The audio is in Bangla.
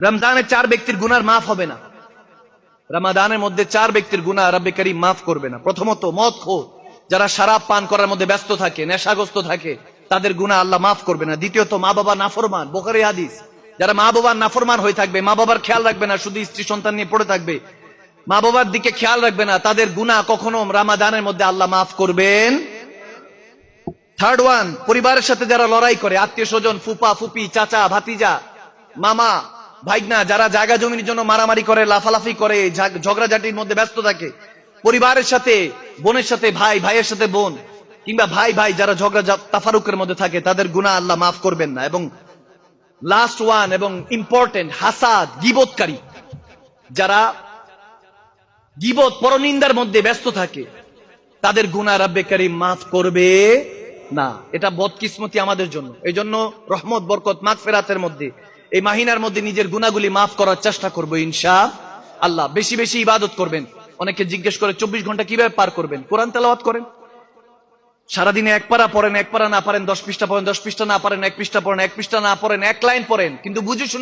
রমজানে 4 ব্যক্তির গুনাহ মাফ হবে না। রমাদানের মধ্যে 4 ব্যক্তির গুনাহ রব্বে করিম মাফ করবে না। প্রথমত মদখোর, যারা শরাব পান করার মধ্যে ব্যস্ত থাকে, নেশাগ্রস্ত থাকে, তাদের গুনাহ আল্লাহ মাফ করবে না। দ্বিতীয়ত মা বাবা নাফরমান, বুখারী হাদিস, যারা মা বাবার নাফরমান হয়ে থাকবে, মা বাবার খেয়াল রাখবে না, শুধু স্ত্রী সন্তান নিয়ে পড়ে থাকবে, মা বাবার দিকে খেয়াল রাখবে না, তাদের গুনাহ কখনো রমাদানের মধ্যে আল্লাহ মাফ করবেন। থার্ড ওয়ান, পরিবারের সাথে যারা লড়াই করে, আত্মীয় স্বজন, ফুপা ফুপি, চাচা ভাতিজা, মামা ভাইগনা, যারা জায়গা জমির জন্য মারামারি করে, লাফালাফি করে, ঝগড়াঝাটির মধ্যে ব্যস্ত থাকে, পরিবারের সাথে, বোনের সাথে ভাই, ভাইয়ের সাথে বোন, কিংবা ভাই ভাই যারা ঝগড়া তাফারুকের মধ্যে থাকে, তাদের গুনাহ আল্লাহ মাফ করবেন না। এবং লাস্ট ওয়ান এবং ইম্পর্টেন্ট, হাসাদ, গীবতকারী, যারা গীবত পরনিন্দার মধ্যে ব্যস্ত থাকে, তাদের গুনাহ রব্বে করিম মাফ করবে না। এটা বদকিসমতি আমাদের জন্য। এই জন্য রহমত, বরকত, মাগফিরাতের মধ্যে এই মাহিনার মধ্যে নিজের গুনাহগুলি মাফ করার চেষ্টা করব ইনশাআল্লাহ। বেশি বেশি ইবাদত করবেন। অনেকে জিজ্ঞেস করে 24 ঘন্টা কিভাবে পার করবেন? কোরআন তেলাওয়াত করেন, সারাদিনে 1 পারা পড়েন, 1 পারা না পারেন 10 পৃষ্ঠা পড়েন, 10 পৃষ্ঠা না পারেন 1 পৃষ্ঠা পড়েন, 1 পৃষ্ঠা না পড়েন 1 লাইন পড়েন, কিন্তু বুঝে শুনে